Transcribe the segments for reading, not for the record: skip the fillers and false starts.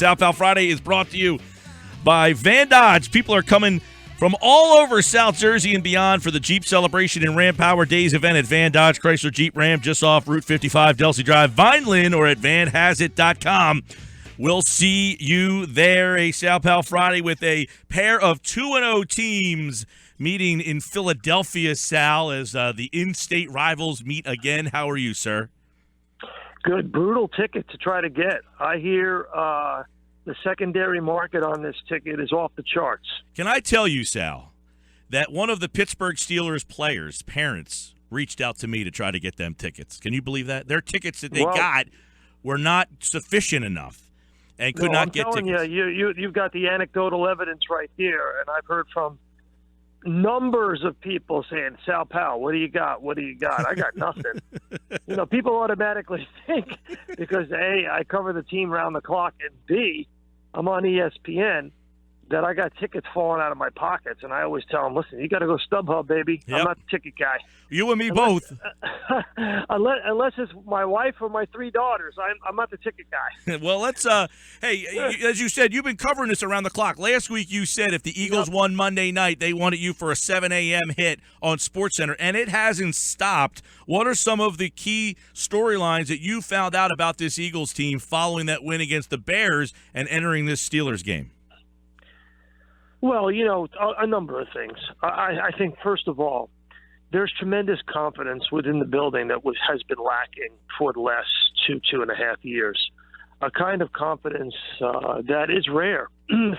Sal Pal Friday is brought to you by Van Dodge. People are coming from all over South Jersey and beyond for the Jeep Celebration and Ram Power Days event at Van Dodge Chrysler Jeep Ram just off Route 55, Delsey Drive, Vineland, or at vanhazit.com. We'll see you there. A Sal Pal Friday with a pair of 2-0 teams meeting in Philadelphia, Sal, as the in-state rivals meet again. How are you, sir? Good. Brutal ticket to try to get. I hear the secondary market on this ticket is off the charts. Can I tell you, Sal, that one of the Pittsburgh Steelers players' parents reached out to me to try to get them tickets? Can you believe that? Their tickets that they got were not sufficient enough and could not get tickets. I'm telling you, you've got the anecdotal evidence right here, and I've heard from numbers of people saying, Sal Pal, what do you got? What do you got? I got nothing. People automatically think because A, I cover the team round the clock, and B, I'm on ESPN, that I got tickets falling out of my pockets. And I always tell them, listen, you got to go StubHub, baby. Yep. I'm not the ticket guy. You and me both. Unless it's my wife or my 3 daughters, I'm not the ticket guy. Well, let's hey, as you said, you've been covering this around the clock. Last week you said if the Eagles won Monday night, they wanted you for a 7 a.m. hit on SportsCenter, and it hasn't stopped. What are some of the key storylines that you found out about this Eagles team following that win against the Bears and entering this Steelers game? Well, a number of things. I think, first of all, there's tremendous confidence within the building that has been lacking for the last 2.5 years. A kind of confidence that is rare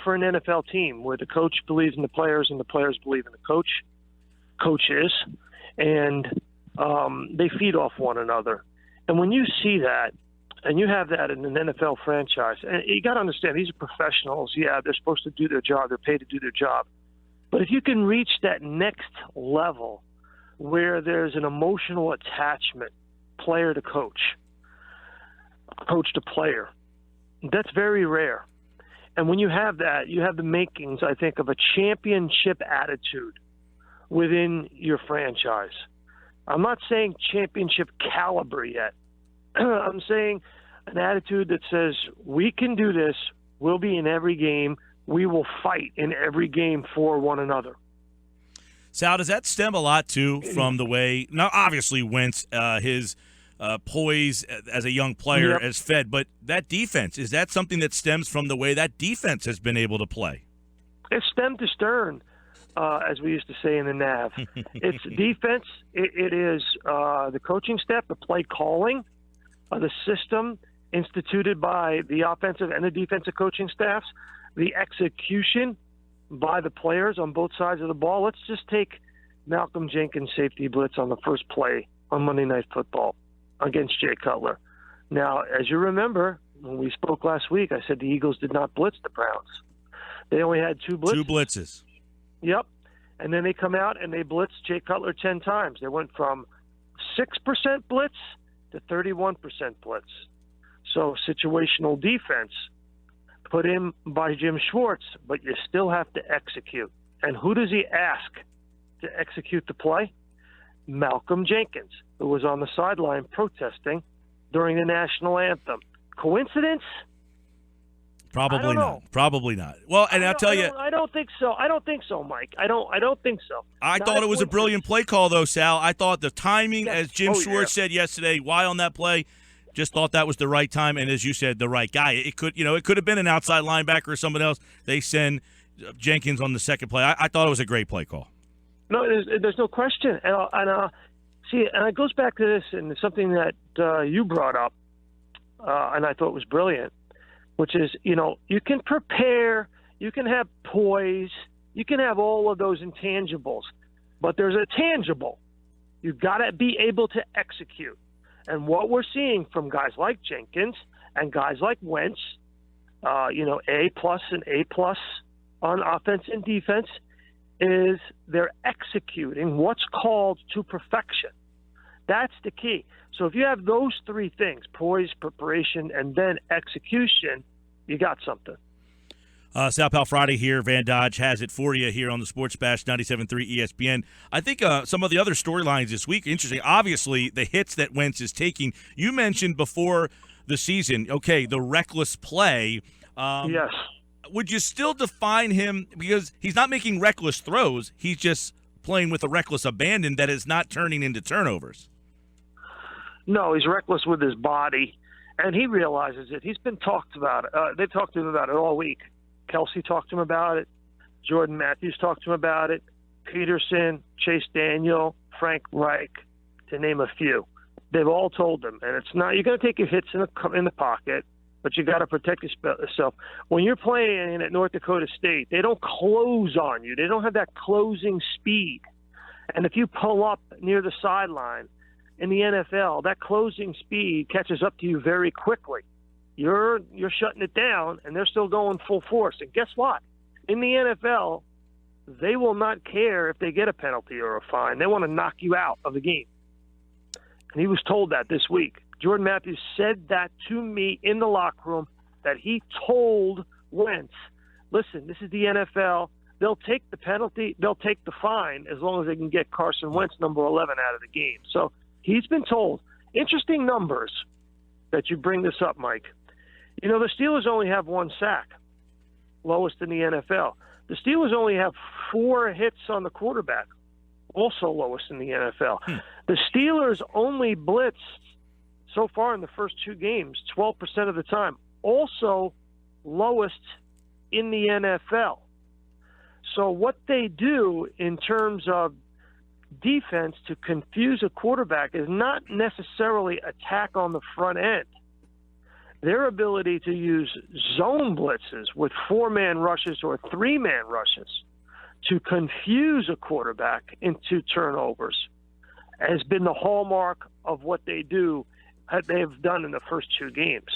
for an NFL team, where the coach believes in the players and the players believe in the coaches, and they feed off one another. And when you see that, and you have that in an NFL franchise, and you got to understand, these are professionals. Yeah, they're supposed to do their job. They're paid to do their job. But if you can reach that next level where there's an emotional attachment, player to coach, coach to player, that's very rare. And when you have that, you have the makings, I think, of a championship attitude within your franchise. I'm not saying championship caliber yet. I'm saying an attitude that says, we can do this, we'll be in every game, we will fight in every game for one another. Sal, does that stem a lot, too, from the way – now, obviously, Wentz, his poise as a young player has fed, but that defense, is that something that stems from the way that defense has been able to play? It's stem to stern, as we used to say in the NAV. It's defense. It is the coaching staff, the play calling, the system instituted by the offensive and the defensive coaching staffs, the execution by the players on both sides of the ball. Let's just take Malcolm Jenkins' safety blitz on the first play on Monday Night Football against Jay Cutler. Now, as you remember, when we spoke last week, I said the Eagles did not blitz the Browns. They only had 2 blitzes. 2 blitzes. Yep. And then they come out and they blitz Jay Cutler 10 times. They went from 6% blitz to 31% blitz. So situational defense put in by Jim Schwartz, but you still have to execute. And who does he ask to execute the play? Malcolm Jenkins, who was on the sideline protesting during the national anthem. Coincidence? Probably not. Probably not. Well, and I'll tell you, I don't think so. I don't think so, Mike. I don't think so. I thought it was a brilliant play call, though, Sal. I thought the timing, as Jim Schwartz said yesterday, why on that play, just thought that was the right time, and as you said, the right guy. It could have been an outside linebacker or someone else. They send Jenkins on the second play. I thought it was a great play call. No, there's no question. And it goes back to this, and it's something that you brought up, and I thought was brilliant, which is, you can prepare, you can have poise, you can have all of those intangibles, but there's a tangible. You've got to be able to execute. And what we're seeing from guys like Jenkins and guys like Wentz, A+ and A+ on offense and defense, is they're executing what's called to perfection. That's the key. So if you have those 3 things, poise, preparation, and then execution, you got something. Sal Pal Friday here. Van Dodge has it for you here on the Sports Bash 97.3 ESPN. I think some of the other storylines this week, interesting. Obviously, the hits that Wentz is taking. You mentioned before the season, okay, the reckless play Yes. Would you still define him, because he's not making reckless throws, he's just playing with a reckless abandon that is not turning into turnovers? No, he's reckless with his body, and he realizes it. He's been talked about it. They've talked to him about it all week. Kelsey talked to him about it. Jordan Matthews talked to him about it. Peterson, Chase Daniel, Frank Reich, to name a few. They've all told him, and it's not, you're going to take your hits in the pocket, but you got to protect yourself. When you're playing at North Dakota State, they don't close on you. They don't have that closing speed. And if you pull up near the sideline in the NFL, that closing speed catches up to you very quickly. You're shutting it down, and they're still going full force. And guess what? In the NFL, they will not care if they get a penalty or a fine. They want to knock you out of the game. And he was told that this week. Jordan Matthews said that to me in the locker room, that he told Wentz, listen, this is the NFL. They'll take the penalty. They'll take the fine as long as they can get Carson Wentz, number 11, out of the game. So he's been told. Interesting numbers that you bring this up, Mike. You know, the Steelers only have one sack, lowest in the NFL. The Steelers only have 4 hits on the quarterback, also lowest in the NFL. The Steelers only blitzed so far in the first 2 games, 12% of the time, also lowest in the NFL. So what they do in terms of defense to confuse a quarterback is not necessarily attack on the front end. Their ability to use zone blitzes with 4-man rushes or 3-man rushes to confuse a quarterback into turnovers has been the hallmark of what they do. They've done in the first 2 games.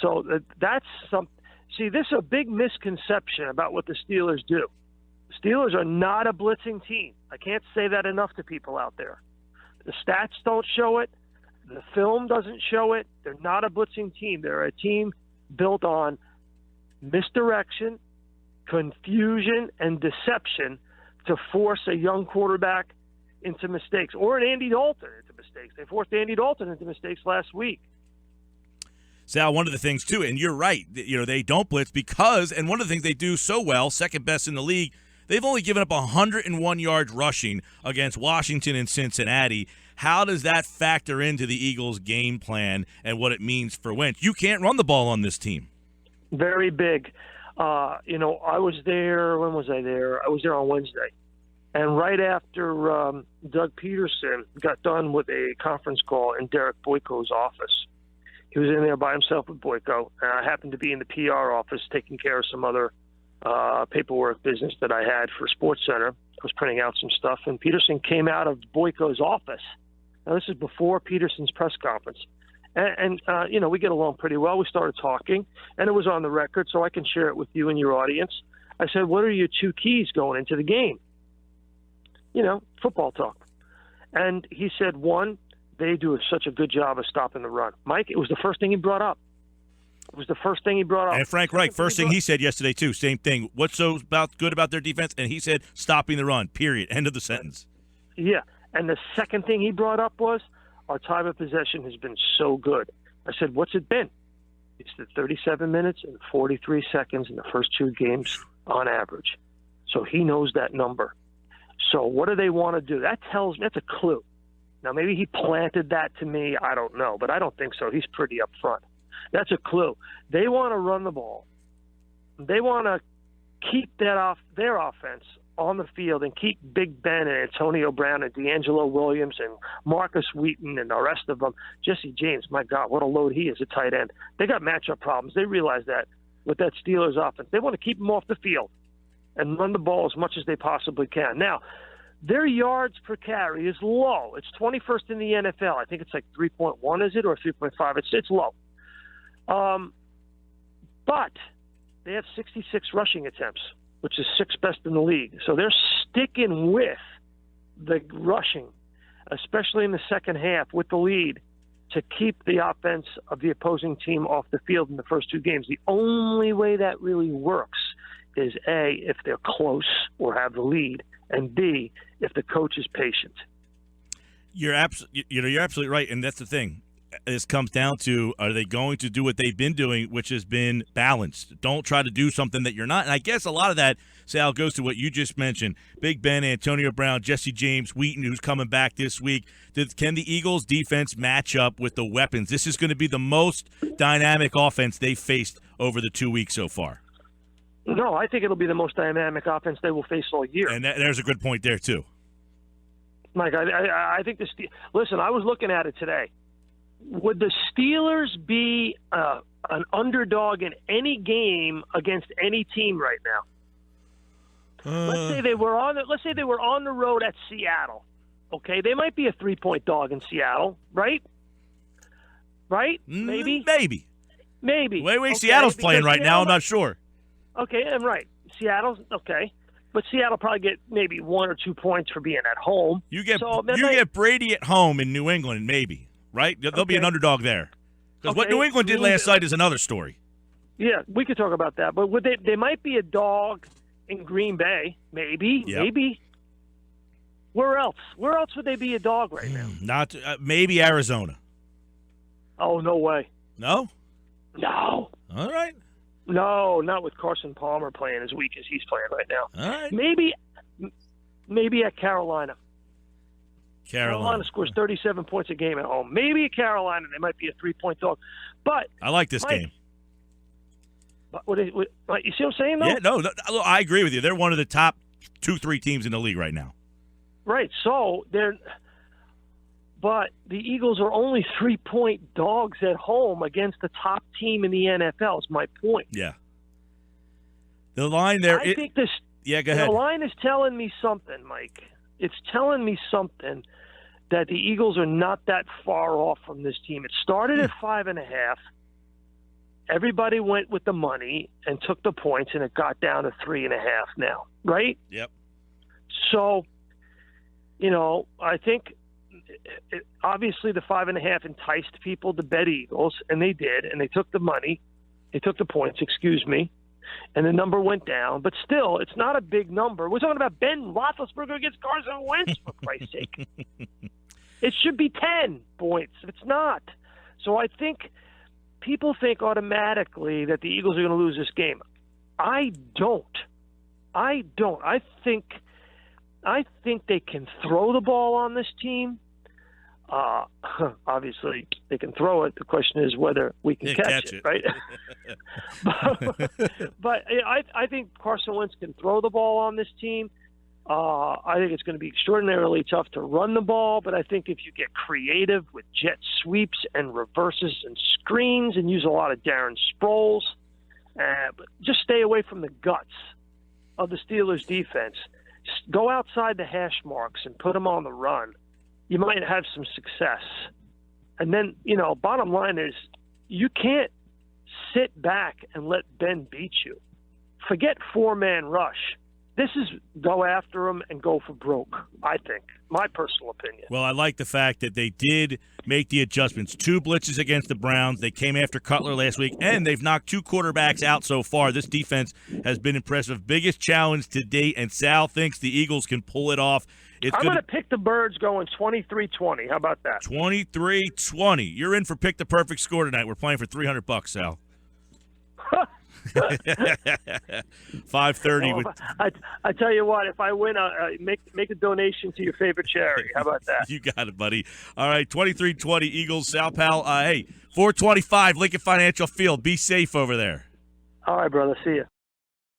So that's some. See, this is a big misconception about what the Steelers do. The Steelers are not a blitzing team. I can't say that enough to people out there. The stats don't show it. The film doesn't show it. They're not a blitzing team. They're a team built on misdirection, confusion, and deception to force a young quarterback into mistakes, or an Andy Dalton into mistakes. They forced Andy Dalton into mistakes last week. Sal, one of the things, too, and you're right, they don't blitz because, and one of the things they do so well, second best in the league, they've only given up 101 yards rushing against Washington and Cincinnati. How does that factor into the Eagles' game plan and what it means for Wentz? You can't run the ball on this team. Very big. I was there. When was I there? I was there on Wednesday. And right after Doug Peterson got done with a conference call in Derek Boyko's office, he was in there by himself with Boyko. And I happened to be in the PR office taking care of some other paperwork business that I had for SportsCenter. I was printing out some stuff, and Peterson came out of Boyko's office. Now, this is before Peterson's press conference. And we get along pretty well. We started talking, and it was on the record, so I can share it with you and your audience. I said, what are your 2 keys going into the game? Football talk. And he said, 1, they do such a good job of stopping the run. Mike, it was the first thing he brought up. And Frank Reich, first thing he said yesterday, too, same thing. What's so good about their defense? And he said, stopping the run, period. End of the sentence. Yeah. And the second thing he brought up was, our time of possession has been so good. I said, what's it been? He said 37 minutes and 43 seconds in the first 2 games on average. So he knows that number. So what do they want to do? That tells me, that's a clue. Now, maybe he planted that to me. I don't know, but I don't think so. He's pretty upfront. That's a clue. They want to run the ball. They want to keep their offense on the field and keep Big Ben and Antonio Brown and D'Angelo Williams and Marcus Wheaton and the rest of them. Jesse James, my God, what a load he is at tight end. They got matchup problems. They realize that with that Steelers offense. They want to keep them off the field and run the ball as much as they possibly can. Now, their yards per carry is low. It's 21st in the NFL. I think it's like 3.1, is it, or 3.5? It's low. But they have 66 rushing attempts, which is 6th best in the league. So they're sticking with the rushing, especially in the second half with the lead, to keep the offense of the opposing team off the field in the first 2 games. The only way that really works is, A, if they're close or have the lead, and B, if the coach is patient. You're absolutely right, and that's the thing. this comes down to, are they going to do what they've been doing, which has been balanced? Don't try to do something that you're not. And I guess a lot of that, Sal, goes to what you just mentioned. Big Ben, Antonio Brown, Jesse James, Wheaton, who's coming back this week. Can the Eagles' defense match up with the weapons? This is going to be the most dynamic offense they've faced over the 2 weeks so far. No, I think it'll be the most dynamic offense they will face all year. And there's a good point there, too. Mike, I think listen, I was looking at it today. Would the Steelers be an underdog in any game against any team right now? Let's say they were on the road at Seattle. Okay, they might be a 3-point dog in Seattle, right? Right? Maybe. The way Seattle's playing right now, I'm not sure. Okay, I'm right. Seattle's okay. But Seattle probably get maybe 1 or 2 points for being at home. You get Brady at home in New England, maybe. Right? They'll be an underdog there. Because what New England did last night is another story. Yeah, we could talk about that. But they might be a dog in Green Bay. Maybe. Yep. Maybe. Where else? Where else would they be a dog right now? Not maybe Arizona. Oh, no way. No? No. All right. No, not with Carson Palmer playing as weak as he's playing right now. All right. Maybe at Carolina. Carolina scores 37 points a game at home. Maybe at Carolina they might be a 3-point dog. But I like this game. But you see what I'm saying, though? Yeah, no, I agree with you. They're one of the top 2-3 teams in the league right now. Right. So but the Eagles are only 3-point dogs at home against the top team in the NFL. Is my point. Yeah. The line there. I think this. Yeah, go ahead. The line is telling me something, Mike. It's telling me something that the Eagles are not that far off from this team. It started at 5.5. Everybody went with the money and took the points, and it got down to 3.5 now, right? Yep. So, I think obviously the 5.5 enticed people to bet Eagles, and they did, and they took the money. They took the points, and the number went down. But still, it's not a big number. We're talking about Ben Roethlisberger against Carson Wentz, for Christ's sake. It should be 10 points. It's not. So I think people think automatically that the Eagles are going to lose this game. I don't. I think they can throw the ball on this team. Obviously, they can throw it. The question is whether we can catch it, right? but I think Carson Wentz can throw the ball on this team. I think it's going to be extraordinarily tough to run the ball, but I think if you get creative with jet sweeps and reverses and screens and use a lot of Darren Sproles, but just stay away from the guts of the Steelers' defense. Go outside the hash marks and put them on the run. You might have some success. And then, bottom line is you can't sit back and let Ben beat you. Forget 4-man rush. This is go after him and go for broke, I think. My personal opinion. Well, I like the fact that they did make the adjustments. 2 blitzes against the Browns. They came after Cutler last week, and they've knocked 2 quarterbacks out so far. This defense has been impressive. Biggest challenge to date, and Sal thinks the Eagles can pull it off. I'm going to pick the Birds going 23-20. How about that? 23-20. You're in for pick the perfect score tonight. We're playing for $300, Sal. 5:30. Well, I tell you what, if I win, make a donation to your favorite charity. How about that? You got it, buddy. All right, 23-20 Eagles. Sal Pal. Hey, 425 Lincoln Financial Field. Be safe over there. All right, brother. See you.